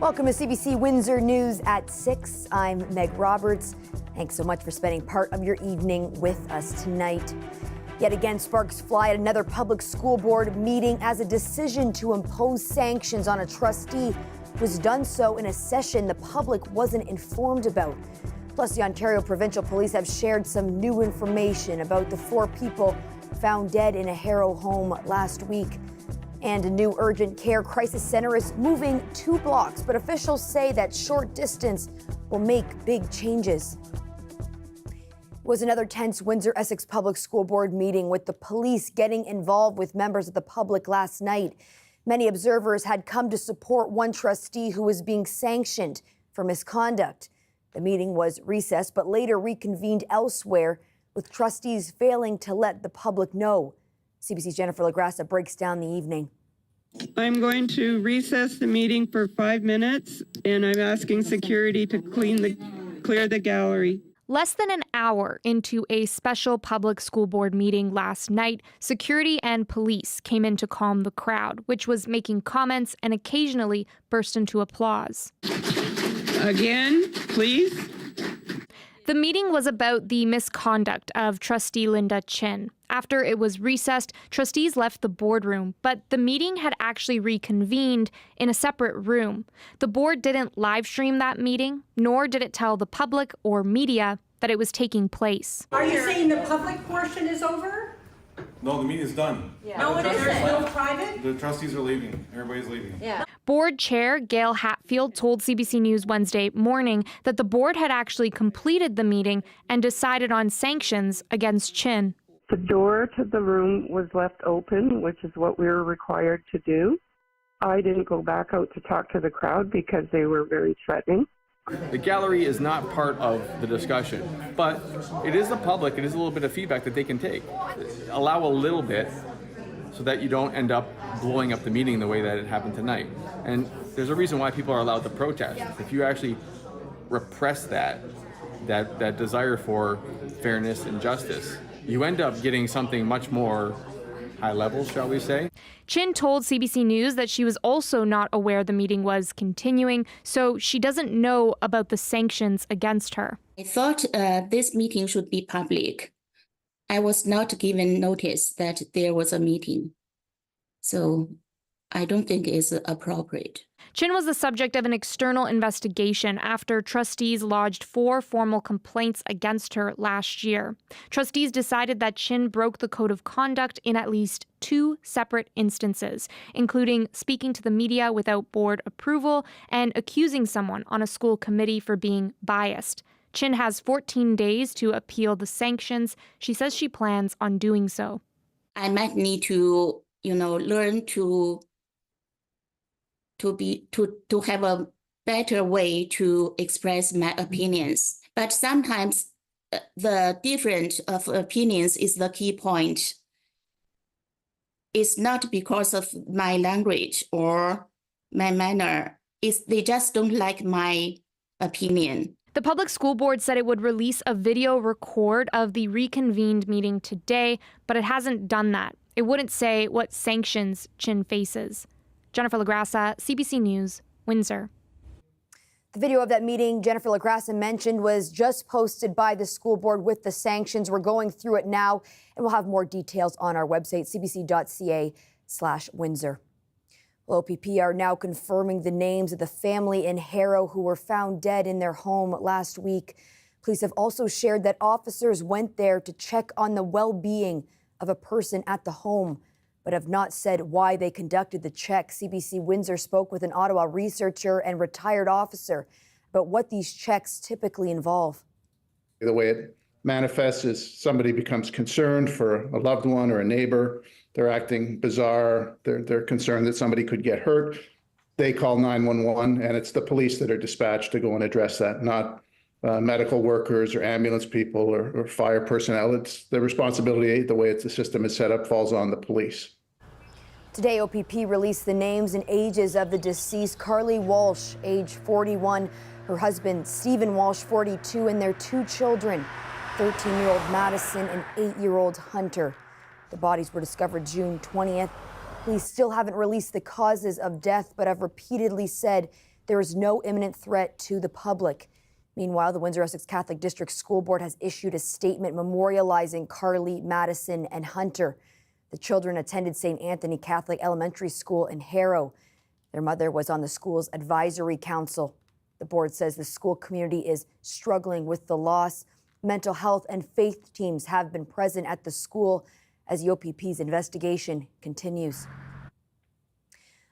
Welcome to CBC Windsor News at 6. I'm Meg Roberts. Thanks so much for spending part of your evening with us tonight. Yet again, sparks fly at another public school board meeting as a decision to impose sanctions on a trustee was done so in a session the public wasn't informed about. Plus, the Ontario Provincial Police have shared some new information about the 4 people found dead in a Harrow home last week. And a new urgent care crisis center is moving 2 blocks, but officials say that short distance will make big changes. It was another tense Windsor Essex Public School Board meeting with the police getting involved with members of the public last night. Many observers had come to support one trustee who was being sanctioned for misconduct. The meeting was recessed, but later reconvened elsewhere, with trustees failing to let the public know. CBC's Jennifer LaGrassa breaks down the evening. I'm going to recess the meeting for 5 minutes, and I'm asking security to clear the gallery. Less than an hour into a special public school board meeting last night, security and police came in to calm the crowd, which was making comments and occasionally burst into applause. Again, please. The meeting was about the misconduct of Trustee Linda Chin. After it was recessed, trustees left the boardroom, but the meeting had actually reconvened in a separate room. The board didn't live stream that meeting, nor did it tell the public or media that it was taking place. Are you saying the public portion is over? No, the meeting's done. Yeah. No, it isn't. No private? The trustees are leaving. Everybody's leaving. Yeah. Board Chair Gail Hatfield told CBC News Wednesday morning that the board had actually completed the meeting and decided on sanctions against Chin. The door to the room was left open, which is what we were required to do. I didn't go back out to talk to the crowd because they were very threatening. The gallery is not part of the discussion, but it is the public, it is a little bit of feedback that they can take. Allow a little bit so that you don't end up blowing up the meeting the way that it happened tonight. And there's a reason why people are allowed to protest. If you actually repress that desire for fairness and justice, you end up getting something much more high level, shall we say. Chin told CBC News that she was also not aware the meeting was continuing, so she doesn't know about the sanctions against her. I thought this meeting should be public. I was not given notice that there was a meeting, so I don't think it's appropriate. Chin was the subject of an external investigation after trustees lodged 4 formal complaints against her last year. Trustees decided that Chin broke the code of conduct in at least 2 separate instances, including speaking to the media without board approval and accusing someone on a school committee for being biased. Chin has 14 days to appeal the sanctions. She says she plans on doing so. I might need to, learn to have a better way to express my opinions. But sometimes the difference of opinions is the key point. It's not because of my language or my manner. They just don't like my opinion. The public school board said it would release a video record of the reconvened meeting today, but it hasn't done that. It wouldn't say what sanctions Chin faces. Jennifer LaGrassa, CBC News, Windsor. The video of that meeting Jennifer LaGrassa mentioned was just posted by the school board with the sanctions. We're going through it now, and we'll have more details on our website, cbc.ca/Windsor. Well, OPP are now confirming the names of the family in Harrow who were found dead in their home last week. Police have also shared that officers went there to check on the well-being of a person at the home, but have not said why they conducted the check. CBC Windsor spoke with an Ottawa researcher and retired officer about what these checks typically involve. The way it manifests is somebody becomes concerned for a loved one or a neighbor. They're acting bizarre. They're concerned that somebody could get hurt. They call 911, and it's the police that are dispatched to go and address that, not medical workers or ambulance people or fire personnel. It's the responsibility, the way the system is set up, falls on the police. Today, OPP released the names and ages of the deceased Carly Walsh, age 41, her husband Stephen Walsh, 42, and their 2 children, 13-year-old Madison and 8-year-old Hunter. The bodies were discovered June 20th. Police still haven't released the causes of death, but have repeatedly said there is no imminent threat to the public. Meanwhile, the Windsor-Essex Catholic District School Board has issued a statement memorializing Carly, Madison, and Hunter. The children attended St. Anthony Catholic Elementary School in Harrow. Their mother was on the school's advisory council. The board says the school community is struggling with the loss. Mental health and faith teams have been present at the school as the OPP's investigation continues.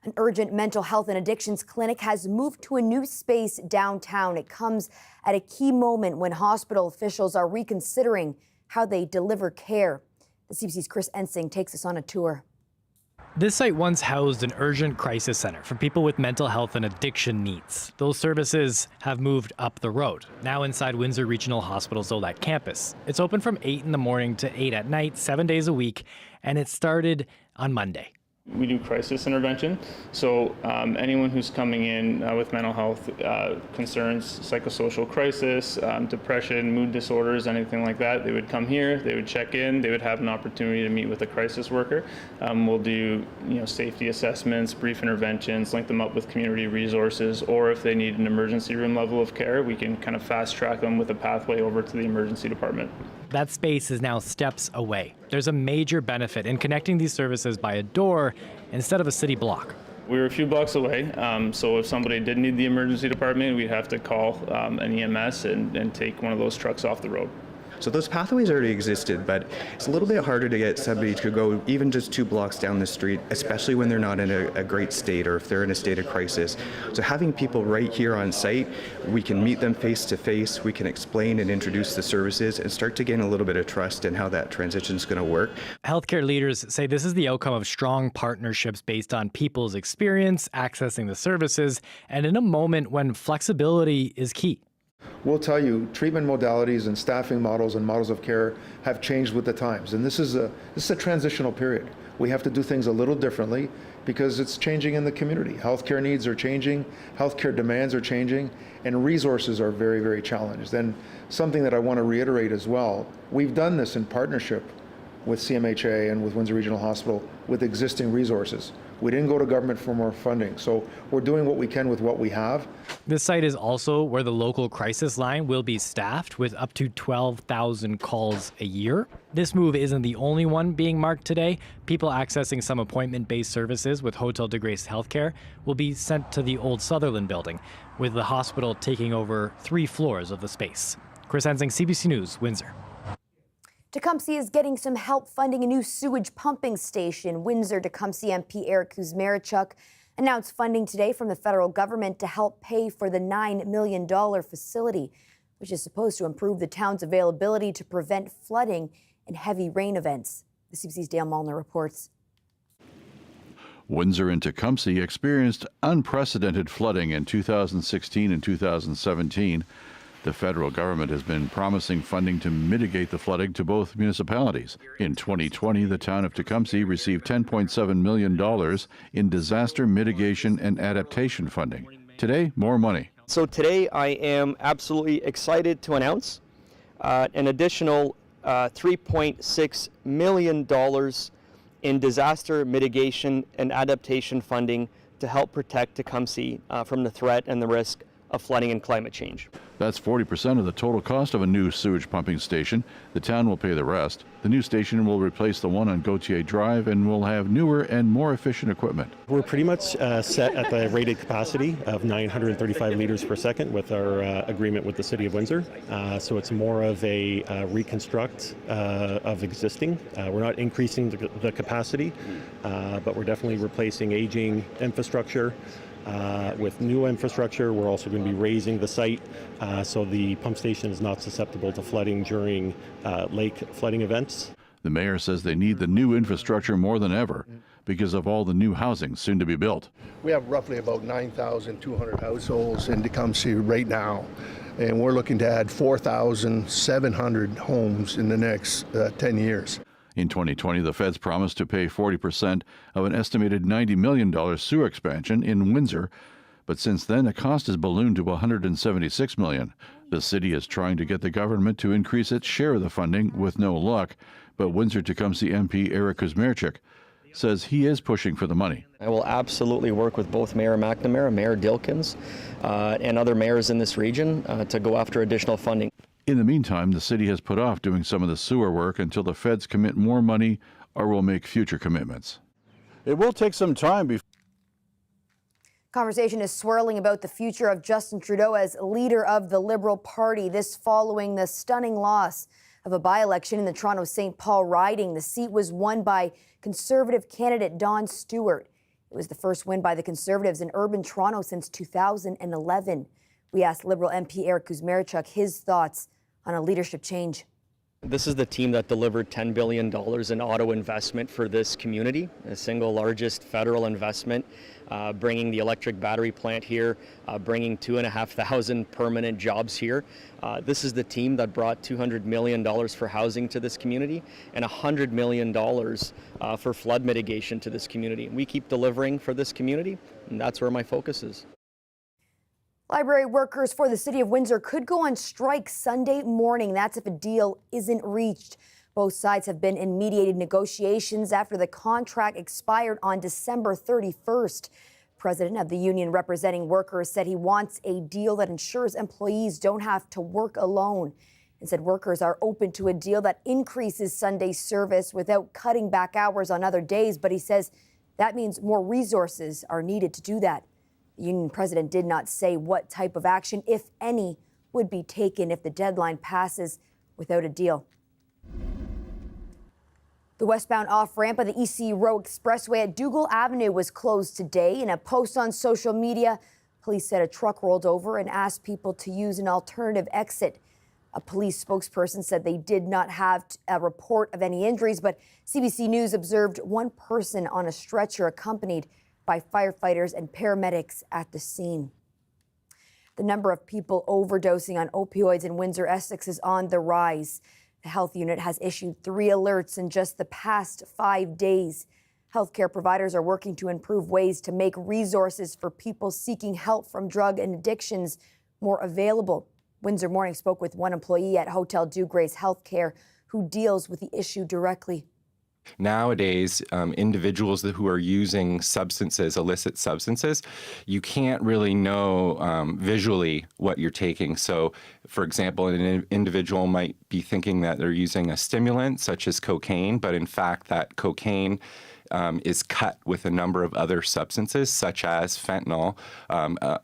An urgent mental health and addictions clinic has moved to a new space downtown. It comes at a key moment when hospital officials are reconsidering how they deliver care. The CBC's Chris Ensing takes us on a tour. This site once housed an urgent crisis center for people with mental health and addiction needs. Those services have moved up the road, now inside Windsor Regional Hospital's Olat campus. It's open from 8 in the morning to 8 at night, 7 days a week, and it started on Monday. We do crisis intervention, so anyone who's coming in with mental health concerns, psychosocial crisis, depression, mood disorders, anything like that, they would come here, they would check in, they would have an opportunity to meet with a crisis worker. We'll do safety assessments, brief interventions, link them up with community resources, or if they need an emergency room level of care, we can kind of fast track them with a pathway over to the emergency department. That space is now steps away. There's a major benefit in connecting these services by a door instead of a city block. We were a few blocks away, so if somebody did need the emergency department, we'd have to call an EMS and take one of those trucks off the road. So those pathways already existed, but it's a little bit harder to get somebody to go even just 2 blocks down the street, especially when they're not in a great state or if they're in a state of crisis. So having people right here on site, we can meet them face to face, we can explain and introduce the services and start to gain a little bit of trust in how that transition is going to work. Healthcare leaders say this is the outcome of strong partnerships based on people's experience, accessing the services, and in a moment when flexibility is key. We'll tell you, treatment modalities and staffing models and models of care have changed with the times. And this is a transitional period. We have to do things a little differently because it's changing in the community. Healthcare needs are changing, healthcare demands are changing, and resources are very, very challenged. And something that I want to reiterate as well, we've done this in partnership with CMHA and with Windsor Regional Hospital with existing resources. We didn't go to government for more funding, so we're doing what we can with what we have. This site is also where the local crisis line will be staffed with up to 12,000 calls a year. This move isn't the only one being marked today. People accessing some appointment-based services with Hotel de Grace Healthcare will be sent to the old Sutherland building, with the hospital taking over 3 floors of the space. Chris Ensing, CBC News, Windsor. Tecumseh is getting some help funding a new sewage pumping station. Windsor Tecumseh MP Eric Kuzmarchuk announced funding today from the federal government to help pay for the $9 million facility, which is supposed to improve the town's availability to prevent flooding and heavy rain events. The CBC's Dale Molnar reports. Windsor and Tecumseh experienced unprecedented flooding in 2016 and 2017. The federal government has been promising funding to mitigate the flooding to both municipalities. In 2020, the town of Tecumseh received $10.7 million in disaster mitigation and adaptation funding. Today, more money. So today I am absolutely excited to announce an additional $3.6 million in disaster mitigation and adaptation funding to help protect Tecumseh from the threat and the risk of flooding and climate change. That's 40% of the total cost of a new sewage pumping station. The town will pay the rest. The new station will replace the one on Gautier Drive and will have newer and more efficient equipment. We're pretty much set at the rated capacity of 935 liters per second with our agreement with the City of Windsor. So it's more of a reconstruct of existing. We're not increasing the capacity, but we're definitely replacing aging infrastructure. With new infrastructure, we're also going to be raising the site so the pump station is not susceptible to flooding during lake flooding events. The mayor says they need the new infrastructure more than ever because of all the new housing soon to be built. We have roughly about 9,200 households in Tecumseh right now, and we're looking to add 4,700 homes in the next 10 years. In 2020, the feds promised to pay 40% of an estimated $90 million sewer expansion in Windsor. But since then, the cost has ballooned to $176 million. The city is trying to get the government to increase its share of the funding with no luck. But Windsor Tecumseh MP Eric Kuzmarchuk says he is pushing for the money. I will absolutely work with both Mayor McNamara, Mayor Dilkins, and other mayors in this region to go after additional funding. In the meantime, the city has put off doing some of the sewer work until the feds commit more money or will make future commitments. It will take some time before. Conversation is swirling about the future of Justin Trudeau as leader of the Liberal Party. This following the stunning loss of a by-election in the Toronto-St. Paul riding. The seat was won by Conservative candidate Don Stewart. It was the first win by the Conservatives in urban Toronto since 2011. We asked Liberal MP Eric Kuzmerichuk his thoughts on a leadership change. This is the team that delivered $10 billion in auto investment for this community, the single largest federal investment, bringing the electric battery plant here, bringing 2,500 permanent jobs here. This is the team that brought $200 million for housing to this community and $100 million for flood mitigation to this community. We keep delivering for this community, and that's where my focus is. Library workers for the city of Windsor could go on strike Sunday morning. That's if a deal isn't reached. Both sides have been in mediated negotiations after the contract expired on December 31st. President of the union representing workers said he wants a deal that ensures employees don't have to work alone, and said workers are open to a deal that increases Sunday service without cutting back hours on other days. But he says that means more resources are needed to do that. The union president did not say what type of action, if any, would be taken if the deadline passes without a deal. The westbound off-ramp of the EC Row Expressway at Dougal Avenue was closed today. In a post on social media, police said a truck rolled over and asked people to use an alternative exit. A police spokesperson said they did not have a report of any injuries, but CBC News observed one person on a stretcher accompanied by firefighters and paramedics at the scene. The number of people overdosing on opioids in Windsor, Essex is on the rise. The health unit has issued 3 alerts in just the past 5 days. Healthcare providers are working to improve ways to make resources for people seeking help from drug and addictions more available. Windsor Morning spoke with one employee at Hotel Dugrace Healthcare who deals with the issue directly. Nowadays, individuals who are using substances, illicit substances, you can't really know visually what you're taking. So, for example, an individual might be thinking that they're using a stimulant, such as cocaine, but in fact, that cocaine is cut with a number of other substances, such as fentanyl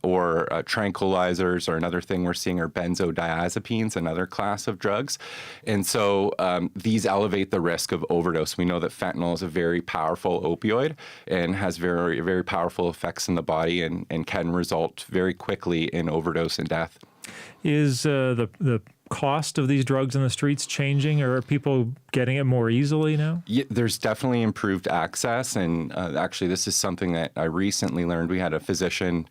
or tranquilizers, or another thing we're seeing are benzodiazepines, another class of drugs. And so these elevate the risk of overdose. We know that fentanyl is a very powerful opioid and has very, very powerful effects in the body and can result very quickly in overdose and death. Is the cost of these drugs in the streets changing, or are people getting it more easily now? Yeah, there's definitely improved access, and actually this is something that I recently learned. We had a physician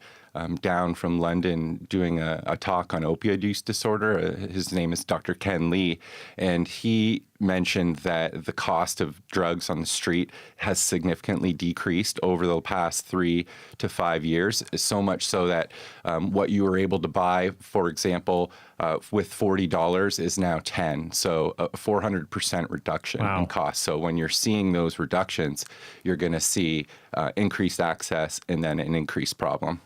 down from London doing a talk on opioid use disorder. His name is Dr. Ken Lee, and he mentioned that the cost of drugs on the street has significantly decreased over the past 3 to 5 years, so much so that what you were able to buy, for example, with $40 is now $10. So a 400% reduction in cost. So when you're seeing those reductions, you're going to see increased access and then an increased problem.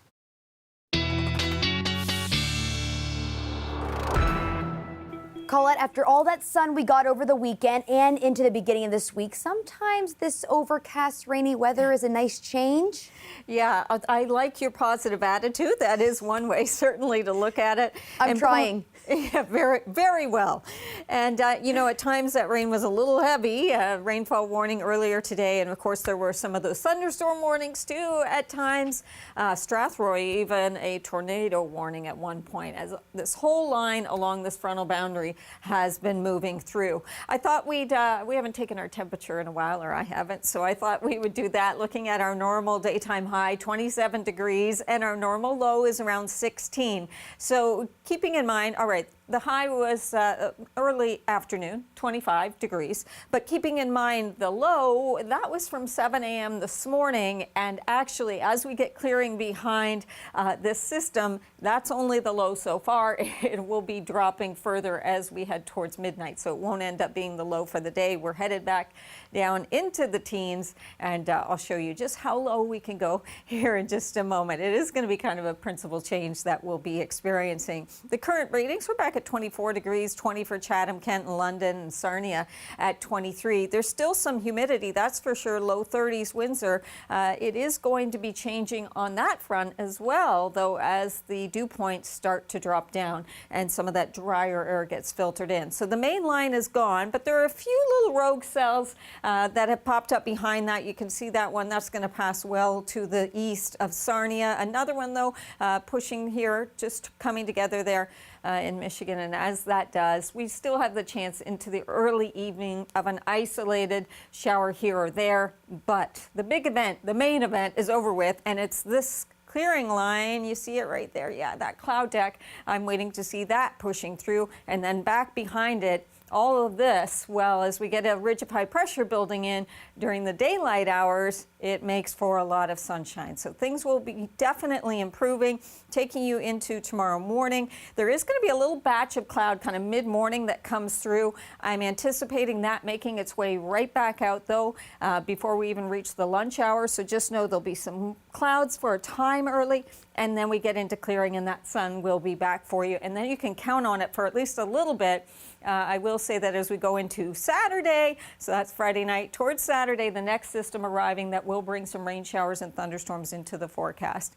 Colette, after all that sun we got over the weekend and into the beginning of this week, sometimes this overcast, rainy weather is a nice change. Yeah, I like your positive attitude. That is one way, certainly, to look at it. I'm trying. Yeah, very, very well. And, you know, at times that rain was a little heavy. Rainfall warning earlier today. And, of course, there were some of those thunderstorm warnings, too, at times. Strathroy, even a tornado warning at one point, as this whole line along this frontal boundary has been moving through. I thought we haven't taken our temperature in a while, or I haven't, so I thought we would do that, looking at our normal daytime high, 27 degrees, and our normal low is around 16. So keeping in mind, all right, The high was early afternoon, 25 degrees. But keeping in mind the low, that was from 7 a.m. this morning. And actually, as we get clearing behind this system, that's only the low so far. It will be dropping further as we head towards midnight. So it won't end up being the low for the day. We're headed back down into the teens. And I'll show you just how low we can go here in just a moment. It is going to be kind of a principal change that we'll be experiencing. The current ratings, we're back at 24 degrees, 20 for Chatham, Kent, and London, and Sarnia at 23. There's still some humidity, that's for sure, low 30s Windsor. It is going to be changing on that front as well, though, as the dew points start to drop down and some of that drier air gets filtered in. So the main line is gone, but there are a few little rogue cells that have popped up behind that. You can see that one. That's going to pass well to the east of Sarnia. Another one, though, pushing here, just coming together there in Michigan. And as that does, we still have the chance into the early evening of an isolated shower here or there. But the big event, the main event, is over with, and it's this clearing line. You see it right there. Yeah, that cloud deck. I'm waiting to see that pushing through, and then back behind it, all of this, well, as we get a ridge of high pressure building in during the daylight hours, it makes for a lot of sunshine. So things will be definitely improving, taking you into tomorrow morning. There is going to be a little batch of cloud kind of mid-morning that comes through. I'm anticipating that making its way right back out, though, before we even reach the lunch hour. So just know there'll be some clouds for a time early, and then we get into clearing and that sun will be back for you. And then you can count on it for at least a little bit. I will say that as we go into Saturday, so that's Friday night, towards Saturday, the next system arriving that will bring some rain showers and thunderstorms into the forecast.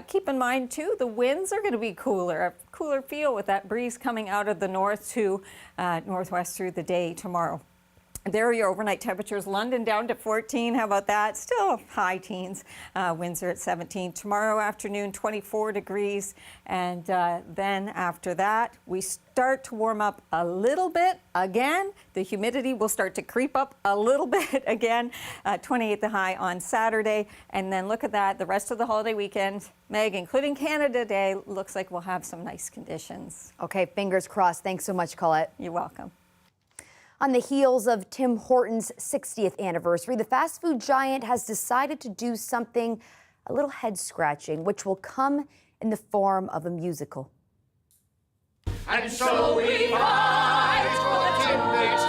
Keep in mind, too, the winds are going to be cooler, a cooler feel with that breeze coming out of the north to northwest through the day tomorrow. There are your overnight temperatures. London down to 14. How about that? Still high teens. Windsor at 17. Tomorrow afternoon, 24 degrees. And then after that, we start to warm up a little bit again. The humidity will start to creep up a little bit again. 28 the high on Saturday. And then look at that. The rest of the holiday weekend, Meg, including Canada Day, looks like we'll have some nice conditions. Okay, fingers crossed. Thanks so much, Colette. You're welcome. On the heels of Tim Hortons' 60th anniversary, the fast food giant has decided to do something a little head-scratching, which will come in the form of a musical. And so we fight for the Timbits,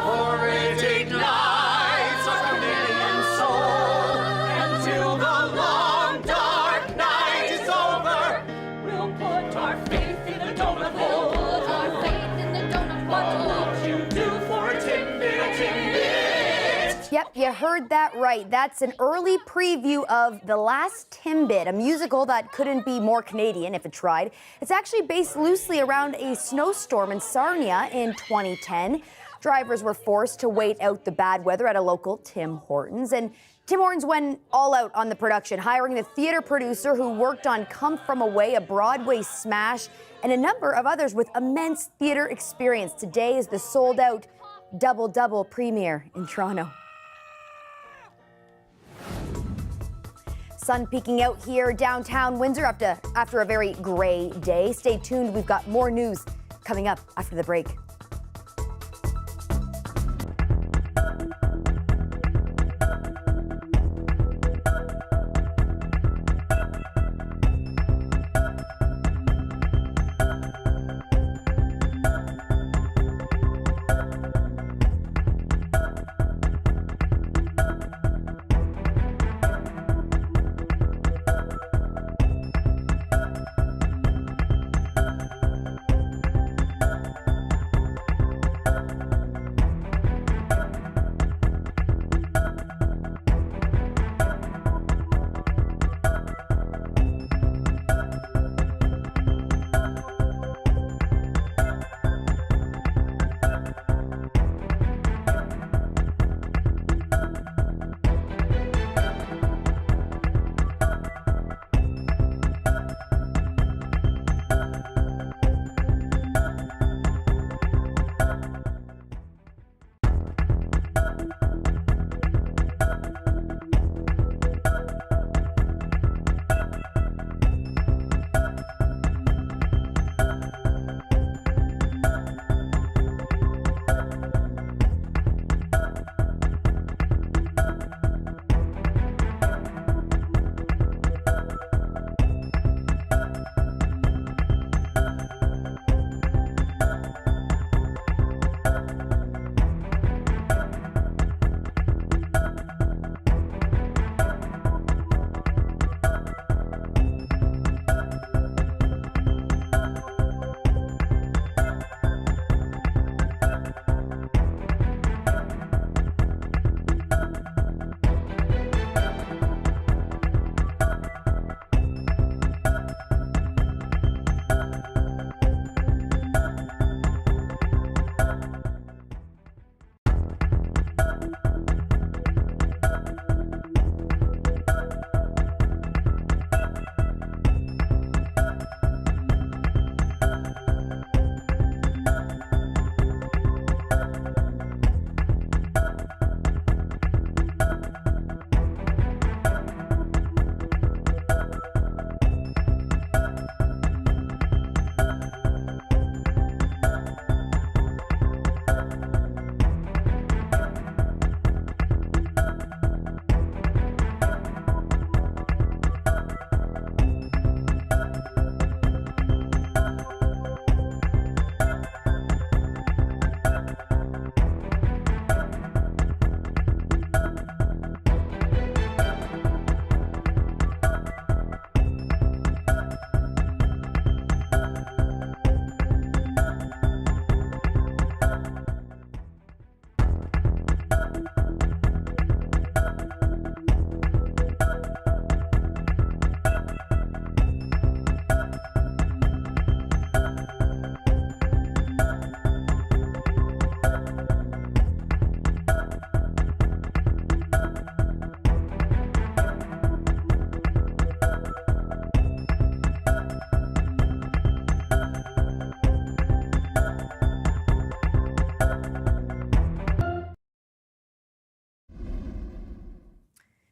for it ignites a chameleon soul. Until the long dark night is over, we'll put our faith in a donut hole. Put our faith in the donut hole. What would you do for a Timbit, Timbit? Yep, you heard that right. That's an early preview of The Last Timbit, a musical that couldn't be more Canadian if it tried. It's actually based loosely around a snowstorm in Sarnia in 2010. Drivers were forced to wait out the bad weather at a local Tim Hortons. And Tim Hortons went all out on the production, hiring the theater producer who worked on Come From Away, a Broadway smash, and a number of others with immense theater experience. Today is the sold-out double premiere in Toronto. Sun peeking out here downtown Windsor after a very gray day. Stay tuned. We've got more news coming up after the break.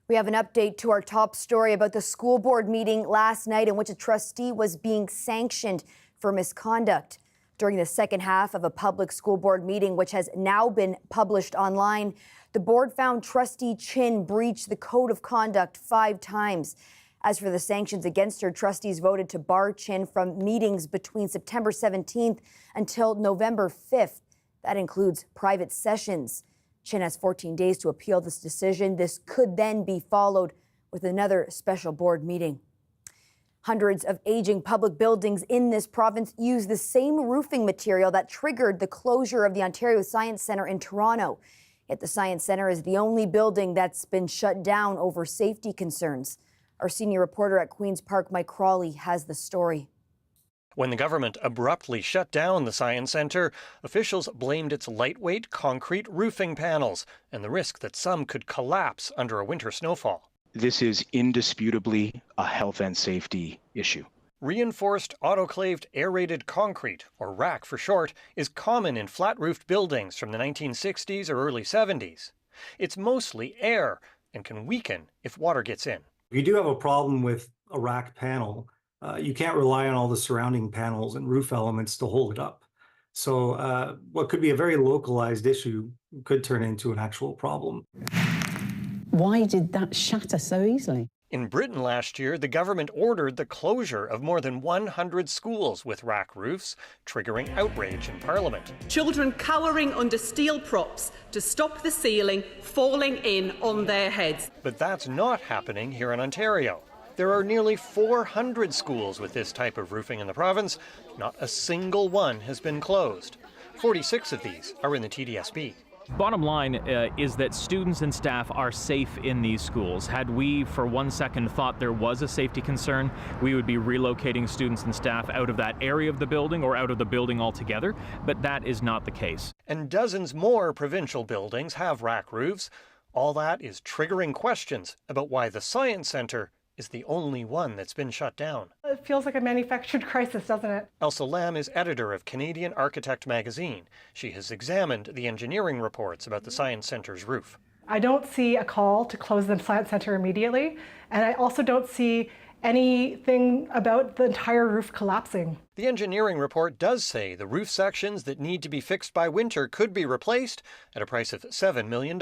We have an update to our top story about the school board meeting last night in which a trustee was being sanctioned for misconduct. During the second half of a public school board meeting, which has now been published online, the board found Trustee Chin breached the code of conduct 5 times. As for the sanctions against her, trustees voted to bar Chin from meetings between September 17th until November 5th. That includes private sessions. Chin has 14 days to appeal this decision. This could then be followed with another special board meeting. Hundreds of aging public buildings in this province use the same roofing material that triggered the closure of the Ontario Science Centre in Toronto. Yet the Science Centre is the only building that's been shut down over safety concerns. Our senior reporter at Queen's Park, Mike Crawley, has the story. When the government abruptly shut down the Science Centre, officials blamed its lightweight concrete roofing panels and the risk that some could collapse under a winter snowfall. This is indisputably a health and safety issue. Reinforced autoclaved aerated concrete, or RAC for short, is common in flat-roofed buildings from the 1960s or early 70s. It's mostly air and can weaken if water gets in. If you do have a problem with a RAC panel, you can't rely on all the surrounding panels and roof elements to hold it up. So what could be a very localized issue could turn into an actual problem. Why did that shatter so easily? In Britain last year, the government ordered the closure of more than 100 schools with RAC roofs, triggering outrage in Parliament. Children cowering under steel props to stop the ceiling falling in on their heads. But that's not happening here in Ontario. There are nearly 400 schools with this type of roofing in the province. Not a single one has been closed. 46 of these are in the TDSB. Bottom line is that students and staff are safe in these schools. Had we for 1 second thought there was a safety concern, we would be relocating students and staff out of that area of the building or out of the building altogether, but that is not the case. And dozens more provincial buildings have RAC roofs. All that is triggering questions about why the Science Centre is the only one that's been shut down. It feels like a manufactured crisis, doesn't it? Elsa Lam is editor of Canadian Architect magazine. She has examined the engineering reports about the Science Centre's roof. I don't see a call to close the Science Centre immediately, and I also don't see anything about the entire roof collapsing. The engineering report does say the roof sections that need to be fixed by winter could be replaced at a price of $7 million.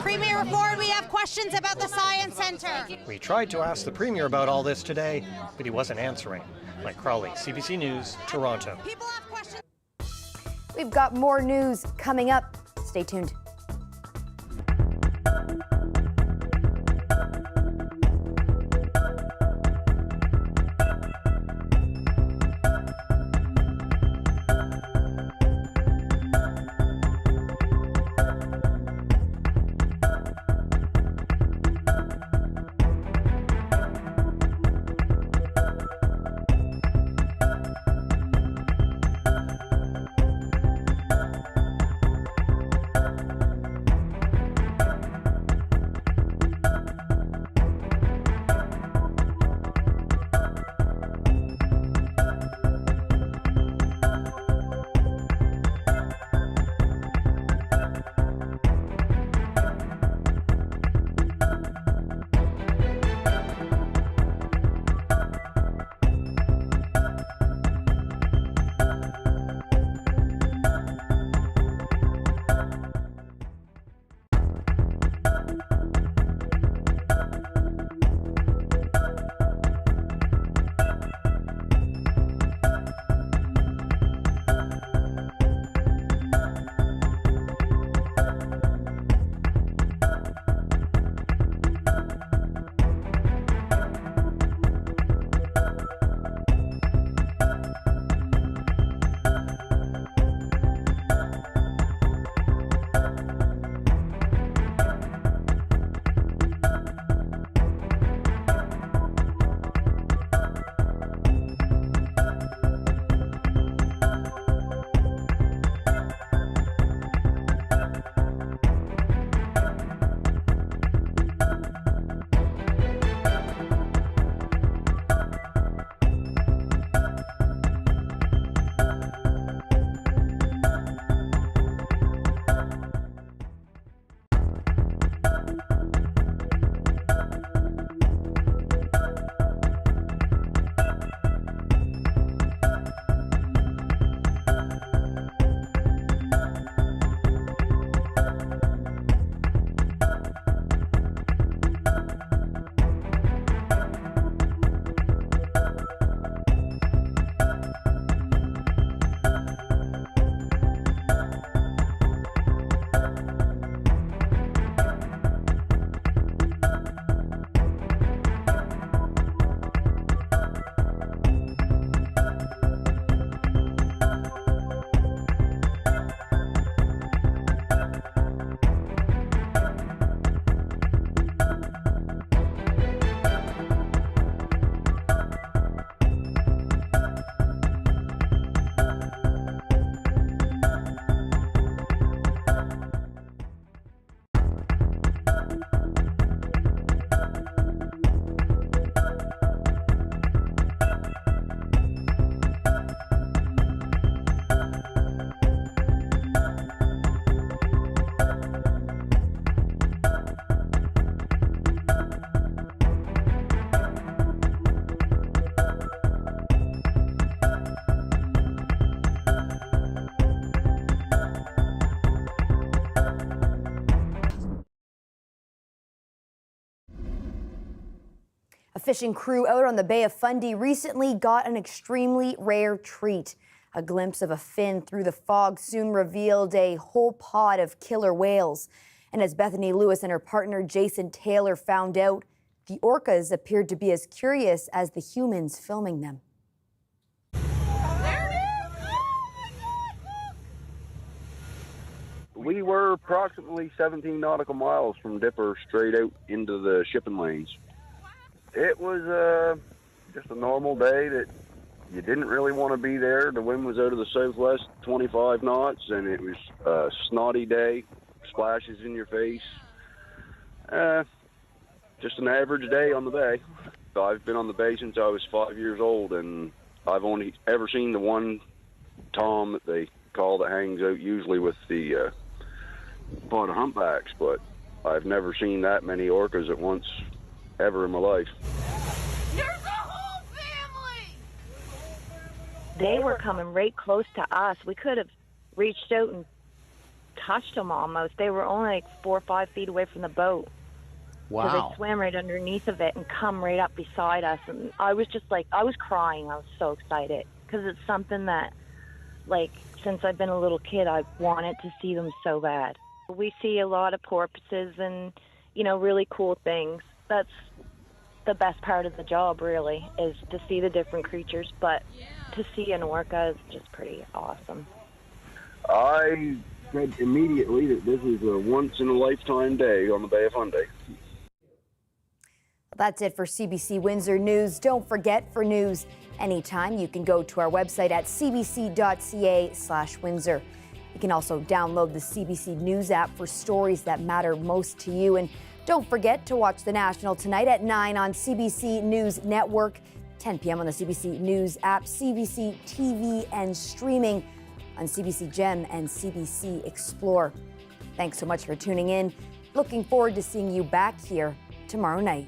Premier Ford, we have questions about the Science Centre. We tried to ask the Premier about all this today, but he wasn't answering. Mike Crawley, CBC News, Toronto. We've got more news coming up. Stay tuned. fishing crew out on the Bay of Fundy recently got an extremely rare treat. A glimpse of a fin through the fog soon revealed a whole pod of killer whales. And as Bethany Lewis and her partner Jason Taylor found out, the orcas appeared to be as curious as the humans filming them. We were approximately 17 nautical miles from Dipper straight out into the shipping lanes. It was just a normal day that you didn't really want to be there. The wind was out of the southwest, 25 knots, and it was a snotty day, splashes in your face. Just an average day on the bay. I've been on the bay since I was 5 years old, and I've only ever seen the one tom that they call that hangs out usually with the pod of humpbacks, but I've never seen that many orcas at once ever in my life. There's a whole family! They were coming right close to us. We could have reached out and touched them almost. They were only like 4 or 5 feet away from the boat. Wow. So they swam right underneath of it and come right up beside us. And I was just like, I was crying. I was so excited because it's something that, like, since I've been a little kid, I've wanted to see them so bad. We see a lot of porpoises and, you know, really cool things. That's the best part of the job, really, is to see the different creatures. But to see an orca is just pretty awesome. I said immediately that this is a once-in-a-lifetime day on the Bay of Fundy. That's it for CBC Windsor News. Don't forget, for news anytime, you can go to our website at cbc.ca/Windsor. You can also download the CBC News app for stories that matter most to you. And don't forget to watch The National tonight at 9 on CBC News Network, 10 p.m. on the CBC News app, CBC TV, and streaming on CBC Gem and CBC Explore. Thanks so much for tuning in. Looking forward to seeing you back here tomorrow night.